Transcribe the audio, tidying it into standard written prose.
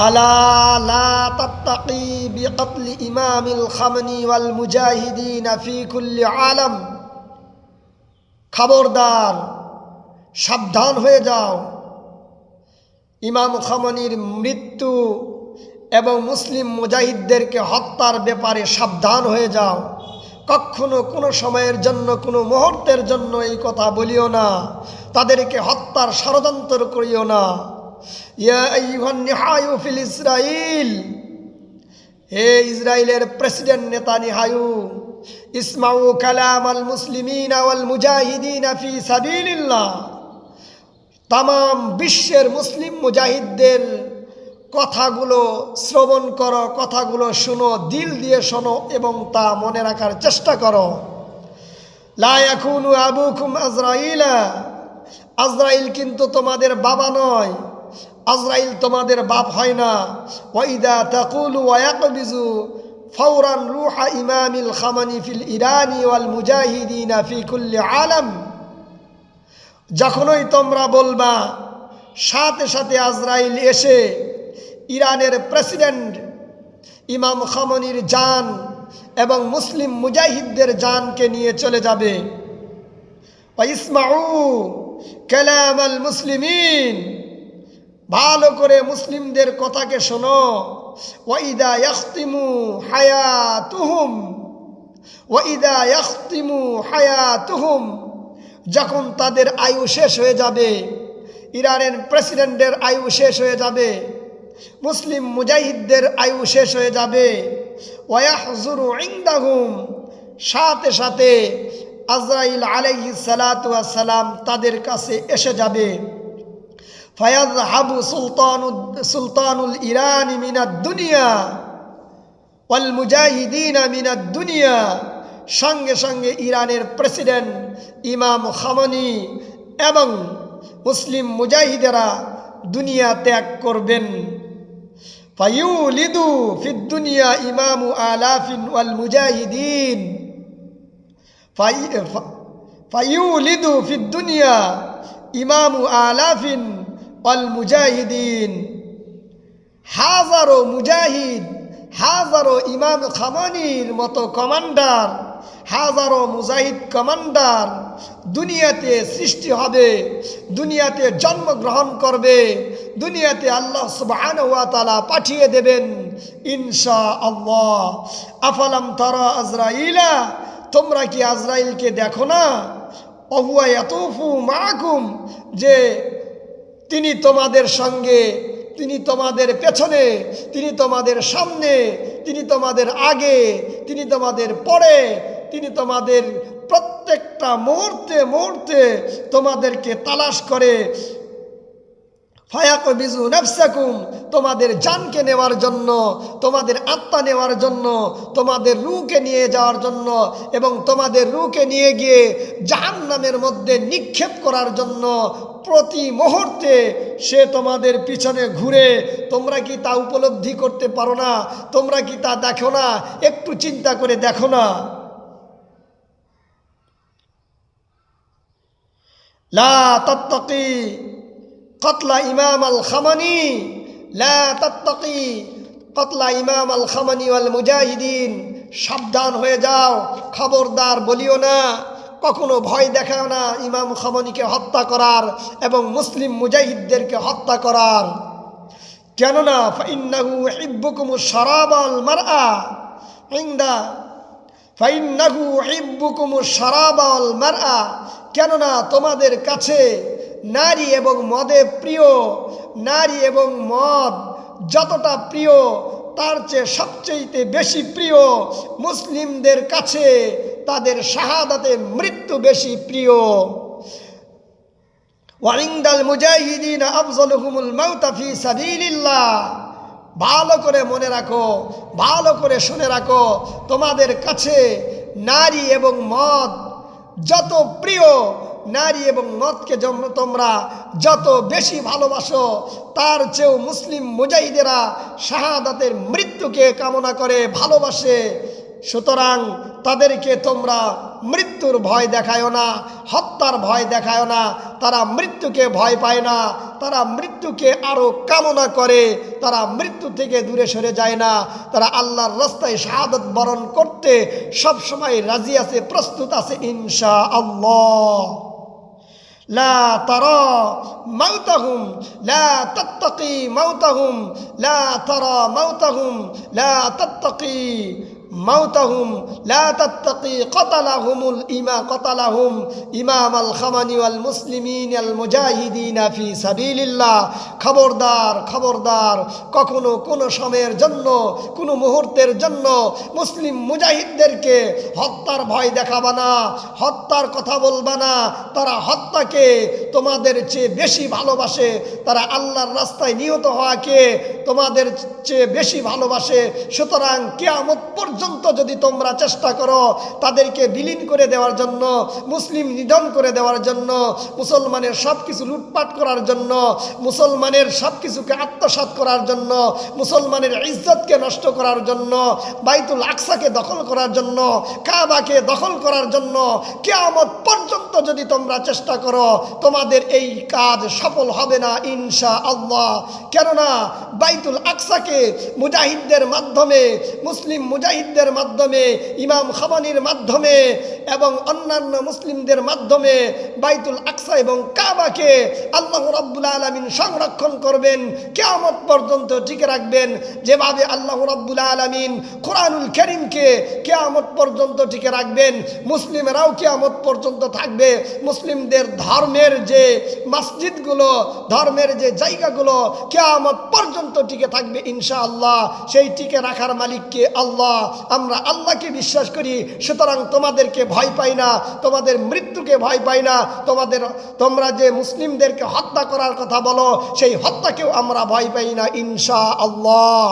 আলা লা তাত্তাকি বিকতলি ইমামিল খামনি ওয়াল মুজাহিদিন ফি কুল্লি আলম। খবরদার, সাবধান হয়ে যাও, ইমাম খামনির মৃত্যু এবং মুসলিম মুজাহিদদেরকে হত্যার ব্যাপারে সাবধান হয়ে যাও। কখনো কোনো সময়ের জন্য, কোনো মুহূর্তের জন্য এই কথা বলিও না, তাদেরকে হত্যার ষড়যন্ত্র করিও না। ইয়া আইয়ুহান নিহায়ু ফিল ইসরাইল, হে ইসরায়েলের প্রেসিডেন্ট নেতানিয়াহু, ইসমাউ কালাম আল মুসলিমিন ওয়াল মুজাহিদিন ফি সাবিলিল্লাহ, তামাম বিশ্বের মুসলিম মুজাহিদদের কথাগুলো শ্রবণ করো, কথাগুলো শোনো, দিল দিয়ে শোনো এবং তা মনে রাখার চেষ্টা করো। লা ইয়াকুনু আবুকুম আজরাইলা, আজরাইল কিন্তু তোমাদের বাবা নয়, আজরাইল তোমাদের বাপ হয় না। ওয়াইদা তাকুলু ওয়া ইয়াকবিজু ফাওরান রুহা ইমামিল খামানি ফিল ইরানি ওয়াল মুজাহিদিন ফি কুল্লি আলম, যখনই তোমরা বলবা সাথে সাথে আজরাইল এসে ইরানের প্রেসিডেন্ট ইমাম খামনির জান এবং মুসলিম মুজাহিদদের জানকে নিয়ে চলে যাবে। ইসমাউ কালাম আল মুসলিমিন, ভালো করে মুসলিমদের কথাকে শোনো। ওয়াইদা ইয়াখতিমু হায়াতুহুম, ওয়াইদা ইয়াখতিমু হায়াতুহুম, যখন তাদের আয়ু শেষ হয়ে যাবে, ইরানের প্রেসিডেন্টের আয়ু শেষ হয়ে যাবে, মুসলিম মুজাহিদদের আয়ু শেষ হয়ে যাবে। ওয়াহজুরু ইনদাহুম, সাথে সাথে আজরাইল আলাইহিস সালাতু ওয়াস সালাম তাদের কাছে এসে যাবে। ফায়াযহাবু সুলতানুল ইরানি মিনাদ দুনিয়া ওয়াল মুজাহিদিন মিনাদ দুনিয়া, সঙ্গে সঙ্গে ইরানের প্রেসিডেন্ট ইমাম খামনি এবং মুসলিম মুজাহিদেরা দুনিয়া ত্যাগ করবেন। ফায়ুলিদু ফিদ দুনিয়া ইমামু আলাফিন ওয়াল মুজাহিদিন, ফায়ুলিদু ফিদ দুনিয়া ইমামু আলাফিন ওয়াল মুজাহিদিন, হাজারো মুজাহিদ, হাজারো ইমাম খামানির মতো কমান্ডার, হাজারো মুজাহিদ কমান্ডার দুনিয়াতে সৃষ্টি হবে, দুনিয়াতে জন্মগ্রহণ করবে, দুনিয়াতে আল্লাহ সুবহানাহু ওয়া তাআলা পাঠিয়ে দেবেন ইনশাআল্লাহ। আফালাম তারা আজরাইলা, তোমরা কি আজরাইলকে দেখো না? ওহুয়া ইয়াতুফু মাআকুম, যে তিনি তোমাদের সঙ্গে, তিনি তোমাদের পেছনে, তিনি তোমাদের সামনে, তিনি তোমাদের আগে, তিনি তোমাদের পরে, তিনি তোমাদের প্রত্যেকটা মুহূর্তে মুহূর্তে তোমাদেরকে তালাশ করে। ফায়াকবিজু নাফসাকুম, তোমাদের জানকে নেওয়ার জন্য, তোমাদের আত্মা নেওয়ার জন্য, তোমাদের রূহকে নিয়ে যাওয়ার জন্য এবং তোমাদের রূহকে নিয়ে গিয়ে জাহান্নামের মধ্যে নিক্ষেপ করার জন্য প্রতি মুহূর্তে সে তোমাদের পিছনে ঘুরে। তোমরা কি তা উপলব্ধি করতে পারো না? তোমরা কি তা দেখো না? একটু চিন্তা করে দেখো না। লা তাত্তাকি কতলা ইমাম আল খামানি, লা তাত্তাকি কতলা ইমাম আল খামানি ওয়াল মুজাহিদিন, সাবধান হয়ে যাও, খবরদার বলিও না, কখনো ভয় দেখাও না ইমাম খামানিকে হত্যা করার এবং মুসলিম মুজাহিদদেরকে হত্যা করার। কেননা ফাইন্নাহু ইউহিব্বুকুমুশ শারাব ওয়াল মারআ ইনদা, ফাইন্নাহু ইউহিব্বুকুমুশ শারাব ওয়াল মারআ, কেননা তোমাদের কাছে নারী এবং মদে প্রিয়, নারী এবং মদ যতটা প্রিয় তার চেয়ে সবচেয়ে বেশি প্রিয় মুসলিমদের কাছে তাদের শাহাদাতে মৃত্যু বেশি প্রিয়। ওয়াইনদাল মুজাহিদিন আফজালুহুমুল মাউত ফি সাবিলিল্লাহ, ভালো করে মনে রাখো, ভালো করে শুনে রাখো, তোমাদের কাছে নারী এবং মদ যত প্রিয়, নারী এবং মদকে তোমরা যত বেশি ভালোবাসো, তার চেয়েও মুসলিম মুজাহিদেরা শাহাদাতের মৃত্যুকে কামনা করে, ভালোবাসে। সুতরাং তাদেরকে তোমরা মৃত্যুর ভয় দেখায়ো না, হত্যার ভয় দেখায়ো না। তারা মৃত্যুকে ভয় পায় না, তারা মৃত্যুকে আরও কামনা করে, তারা মৃত্যু থেকে দূরে সরে যায় না। তারা আল্লাহর রাস্তায় শাহাদত বরণ করতে সবসময় রাজি আছে, প্রস্তুত আছে ইনশাআল্লাহ। লা তারা মাউতাহুম লা তাত্তাকি মাউতাহুম লা তারা মাউতাহুম লা তাত্তাকি মাউতাহুম লা তাত্তাকি কাতালাহুম ইমাম আল খামানি ওয়াল মুসলিমিন আল মুজাহিদিনা ফি সাবিলিল্লাহ। খবরদার খবরদার, কখনো কোনো সময়ের জন্য, কোনো মুহূর্তের জন্য মুসলিম মুজাহিদদেরকে হত্যার ভয় দেখাবা না, হত্যার কথা বলবা না। তারা হত্যাকে তোমাদের চেয়ে বেশি ভালোবাসে, তারা আল্লাহর রাস্তায় নিহত হওয়াকে তোমাদের চেয়ে বেশি ভালোবাসে। সুতরাং কিয়ামত পর্যন্ত যদি তোমরা চেষ্টা করো তাদেরকে বিলীন করে দেওয়ার জন্য, মুসলিম নিধন করে দেওয়ার জন্য, মুসলমানের সব কিছু লুটপাট করার জন্য, মুসলমানের সব কিছুকে আত্মসাৎ করার জন্য, মুসলমানের ইজ্জতকে নষ্ট করার জন্য, বাইতুল আকসাকে দখল করার জন্য, কাবাকে দখল করার জন্য কিয়ামত পর্যন্ত যদি তোমরা চেষ্টা করো, তোমাদের এই কাজ সফল হবে না ইনশাআল্লাহ। কেননা বাইতুল আকসাকে মুজাহিদদের মাধ্যমে, মুসলিম মুজাহিদদের মাধ্যমে, ইমাম খামানির মাধ্যমে এবং অন্যান্য মুসলিমদের মাধ্যমে বাইতুল আকসা এবং কাবাকে আল্লাহ রাব্বুল আলামিন সংরক্ষণ করবেন, কিয়ামত পর্যন্ত টিকে রাখবেন। যেভাবে আল্লাহ রাব্বুল আলামিন কোরআনুল কারীমকে কিয়ামত পর্যন্ত টিকে রাখবেন, মুসলিমরাও কিয়ামত পর্যন্ত থাকবে। মুসলিমদের ধর্মের যে মসজিদগুলো, ধর্মের যে জায়গাগুলো কিয়ামত পর্যন্ত টিকে থাকবে ইনশাআল্লাহ। সেই টিকে রাখার মালিককে আল্লাহ। আমরা আল্লাহকে বিশ্বাস করি, সুতরাং তোমাদেরকে ভয় পাই না, তোমাদের মৃত্যুকে ভয় পাই না। তোমরা যে মুসলিমদেরকে হত্যা করার কথা বলো, সেই হত্যাকেও আমরা ভয় পাই না ইনশাআল্লাহ।